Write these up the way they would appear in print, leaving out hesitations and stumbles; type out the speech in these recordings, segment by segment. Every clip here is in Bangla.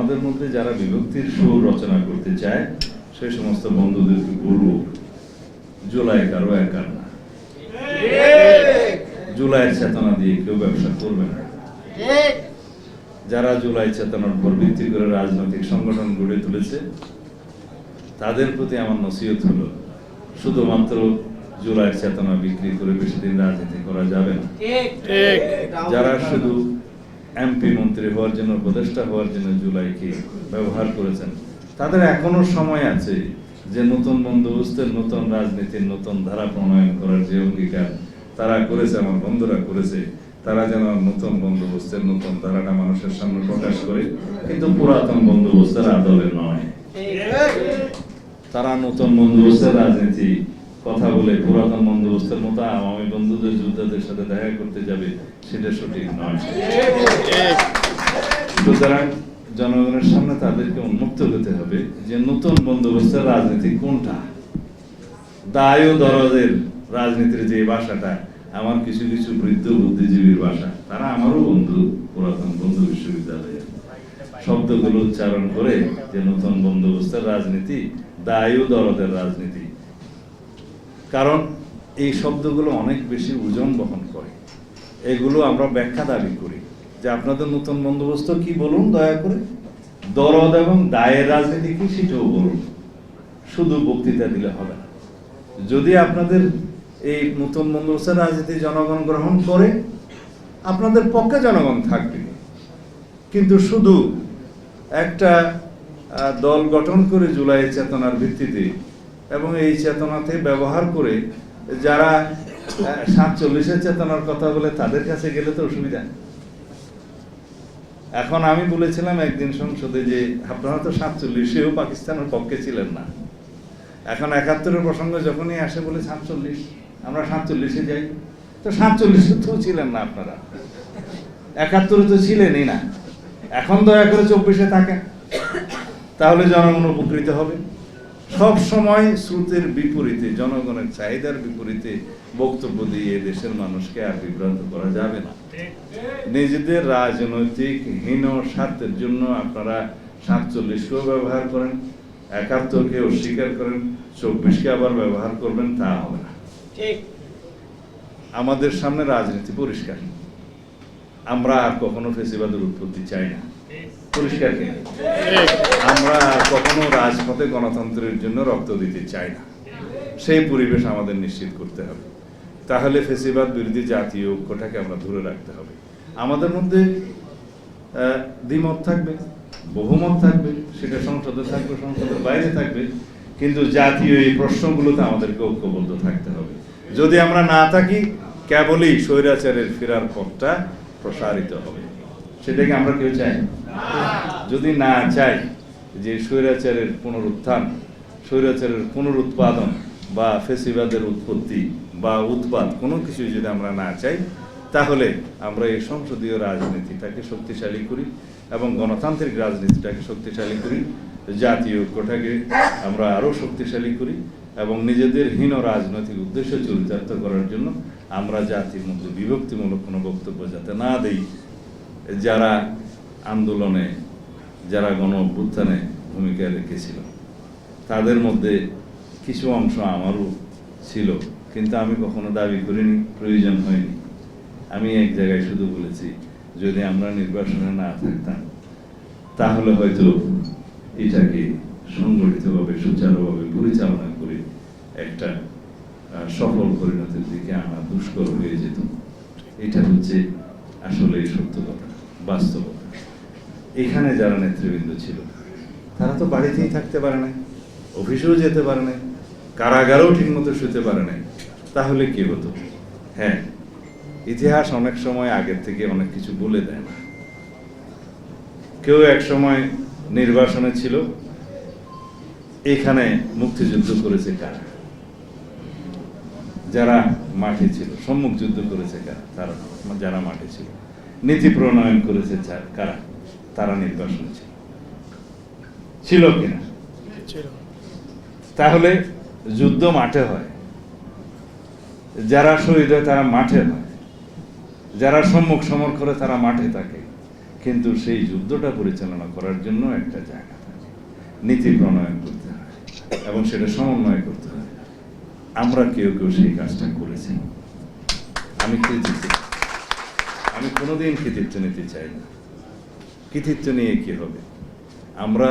আমাদের মধ্যে যারা বিভক্তির সুর রচনা করতে চায় সেই সমস্ত বন্ধুদেরকে বলবো, জুলাই কারো একার না। জুলাইয়ের চেতনা দিয়ে কেউ ব্যবসা করবে না। যারা জুলাই চেতনার উপর ভিত্তি করে রাজনৈতিক সংগঠন গড়ে তুলেছে তাদের প্রতি আমার নসিহত হলো, শুধুমাত্র জুলাইয়ের চেতনা বিক্রি করে বেশি দিন রাজনীতি করা যাবে না। যারা শুধু এমপি মন্ত্রী হওয়ার জন্য, উপদেষ্টা হওয়ার জন্য জুলাইকে ব্যবহার করেছেন, তাদের এখনো সময় আছে যে নতুন বন্দোবস্তের, নতুন রাজনীতির নতুন ধারা প্রণয়ন করার যে অঙ্গীকার তারা করেছে, আমার বন্ধুরা করেছে, তারা যেন নতুন বন্দোবস্তের নতুন ধারাটা মানুষের সামনে প্রকাশ করে, কিন্তু পুরাতন বন্দোবস্তের আদলে নয়। তারা নতুন বন্দোবস্তের রাজনীতি কথা বলে পুরাতন বন্দোবস্তের মতো আওয়ামী বন্ধুদের যোদ্ধাদের সাথে দেখা করতে যাবে, সেটা সঠিক নয়। সুতরাং জনগণের সামনে তাদেরকে উন্মুক্ত হতে হবে যে নতুন বন্দোবস্তের রাজনীতি কোনটা। দায় ও দরদের রাজনীতির যে ভাষাটা, আমার কিছু কিছু বৃদ্ধ বুদ্ধিজীবীর ভাষা, তারা আমারও বন্ধু, পুরাতন বন্ধু বিশ্ববিদ্যালয়ের, শব্দগুলো উচ্চারণ করে যে নতুন বন্দোবস্তের রাজনীতি দায় ও দরদের রাজনীতি। কারণ এই শব্দগুলো অনেক বেশি ওজন বহন করে। এগুলো আমরা ব্যাখ্যা দাবি করি যে আপনাদের নতুন বন্দোবস্ত কি বলুন দয়া করে, দরদ এবং দায়ের রাজনীতি কি সেটাও বলুন। শুধু বক্তৃতা দিলে হবে না। যদি আপনাদের এই নতুন বন্দোবস্তের রাজনীতি জনগণ গ্রহণ করে, আপনাদের পক্ষে জনগণ থাকবে, কিন্তু শুধু একটা দল গঠন করে জুলাই চেতনার ভিত্তিতে এবং এই চেতনাতে ব্যবহার করে যারা 47-এর চেতনার কথা বলে তাদের কাছে গেলে তো অসুবিধা। এখন আমি বলেছিলাম একদিন সংসদে যে আপনারা তো 47-এও পাকিস্তানের পক্ষে ছিলেন না, এখন 71-এর প্রসঙ্গ যখনই আসে বলে 47, আমরা 47-এ যাই। তো 47-এ তো ছিলেন না আপনারা, 71-এ তো ছিলেনই না। এখন দয়া করে 24-এ থাকেন, তাহলে জনগণ উপকৃত হবে। সব সময় স্রোতের বিপরীতে, জনগণের চাহিদার বিপরীতে বক্তব্য দিয়ে দেশের মানুষকে আর বিভ্রান্ত করা যাবে না। নিজেদের রাজনৈতিক হীন স্বার্থের জন্য আপনারা 47-কেও ব্যবহার করেন, 71-কে অস্বীকার করেন, 24-কে আবার ব্যবহার করবেন, তা হবে না। আমাদের সামনে রাজনীতি পরিষ্কার। আমরা আর কখনো ফেসিবাদের উৎপত্তি চাই না, পরিষ্কার কিনা? আমরা আর কখনো রাজপথে গণতন্ত্রের জন্য রক্ত দিতে চাই না। সেই পরিবেশ আমাদের নিশ্চিত করতে হবে। তাহলে ফেসিবাদ বিরোধী জাতীয় ঐক্যটাকে আমরা ধরে রাখতে হবে। আমাদের মধ্যে দ্বিমত থাকবে, বহুমত থাকবে, সেটা সংসদে থাকবে, সংসদের বাইরে থাকবে, কিন্তু জাতীয় এই প্রশ্নগুলোতে আমাদেরকে ঐক্যবদ্ধ থাকতে হবে। যদি আমরা না থাকি, কেবলই স্বৈরাচারের ফেরার পথটা প্রসারিত হবে। সেটাকে আমরা কেউ চাই? যদি না চাই যে স্বৈরাচারের পুনরুত্থান, স্বৈরাচারের পুনরুৎপাদন বা ফেসিবাদের উৎপত্তি বা উৎপাদ কোনো কিছু যদি আমরা না চাই, তাহলে আমরা এই সংসদীয় রাজনীতিটাকে শক্তিশালী করি এবং গণতান্ত্রিক রাজনীতিটাকে শক্তিশালী করি, জাতীয় ঐক্যটাকে আমরা আরও শক্তিশালী করি এবং নিজেদের হীন রাজনৈতিক উদ্দেশ্য চরিতার্থ করার জন্য আমরা জাতির মধ্যে বিভক্তিমূলক কোনো বক্তব্য যাতে না দেই। যারা আন্দোলনে, যারা গণ অভ্যুত্থানে ভূমিকা রেখেছিল, তাদের মধ্যে কিছু অংশ আমারও ছিল, কিন্তু আমি কখনো দাবি করিনি, প্রয়োজন হয়নি। আমি এক জায়গায় শুধু বলেছি, যদি আমরা নির্বাচনে না থাকতাম তাহলে হয়তো এটাকে সংগঠিতভাবে সুচারুভাবে পরিচালনা করে একটা সফল পরিণতির দিকে আনা দুষ্কর হয়ে যেত। এটা হচ্ছে আসলে সত্য কথা, বাস্তবতা। এখানে যারা নেতৃবৃন্দ ছিল তারা তো বাড়িতেই থাকতে পারে নাই, অফিসেও যেতে পারে নাই, কারাগারেও ঠিক মতো শুতে পারে নাই। তাহলে কি হতো? হ্যাঁ, ইতিহাস অনেক সময় আগের থেকে অনেক কিছু বলে দেয় না। কেউ এক সময় নির্বাসনে ছিল, এখানে মুক্তিযুদ্ধ করেছে কারা? যারা মাঠে ছিল। সম্মুখ যুদ্ধ করেছে কারা? তারা, যারা মাঠে ছিল। নীতি প্রণয়ন করেছে কারা? তারা নির্বাসনে ছিল। ছিল কিনা? তাহলে যুদ্ধ মাঠে হয়, যারা শহীদ হয় তারা মাঠে হয়, যারা সম্মুখ সমর করে তারা মাঠে থাকে। কিন্তু সেই যুদ্ধটা পরিচালনা করার জন্য একটা জায়গা থাকে, নীতি প্রণয়ন করতে হয় এবং সেটা সমন্বয় করতে হয়। আমরা কেউ কেউ সেই কাজটা করেছি। আমি কোনোদিন কৃতিত্ব নিতে চাই না। কৃতিত্ব নিয়ে কি হবে? আমরা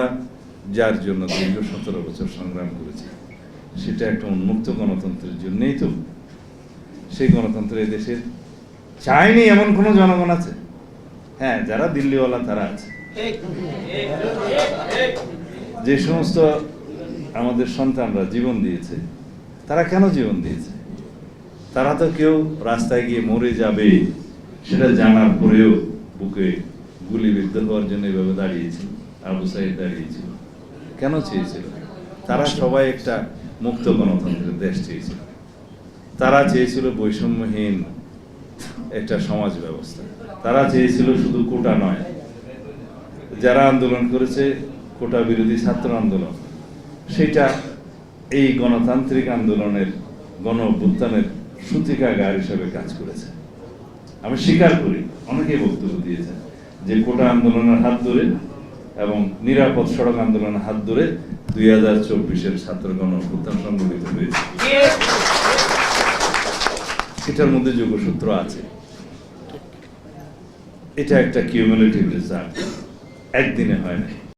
যার জন্য দীর্ঘ 17 বছর সংগ্রাম করেছি সেটা একটা উন্মুক্ত গণতন্ত্রের জন্যই তো। সেই গণতন্ত্র দেশের চায়নি এমন কোনো জনগণ আছে? হ্যাঁ, যারা দিল্লিওয়ালা তারা আছে। যে সমস্ত আমাদের সন্তানরা জীবন দিয়েছে, তারা কেন জীবন দিয়েছে? তারা তো কেউ রাস্তায় গিয়ে মরে যাবে সেটা জানার পরেও বুকে গুলিবিদ্ধ হওয়ার জন্য এভাবে দাঁড়িয়েছিল। আবু সাইদ দাঁড়িয়েছিল, কেন চেয়েছিল? তারা সবাই একটা মুক্ত গণতন্ত্রের দেশ চেয়েছিল। তারা চেয়েছিল বৈষম্যহীন একটা সমাজ ব্যবস্থা। তারা চেয়েছিল শুধু কোটা নয়, যারা আন্দোলন করেছে কোটা বিরোধী ছাত্র আন্দোলন, সেটা এই গণতান্ত্রিক আন্দোলনের গণ অভ্যুত্থানের সূতিকাগার হিসেবে কাজ করেছে। আমি স্বীকার করি, অনেকেই বক্তব্য দিয়েছে যে কোটা আন্দোলনের হাত ধরে এবং নিরাপদ সড়ক আন্দোলনের হাত ধরে 2024-এর ছাত্র গণ অভ্যুত্থান সংগঠিত হয়েছে। এটার মধ্যে যোগসূত্র আছে। এটা একটা কিউমুলেটিভ রেজাল্ট, একদিনে হয় না।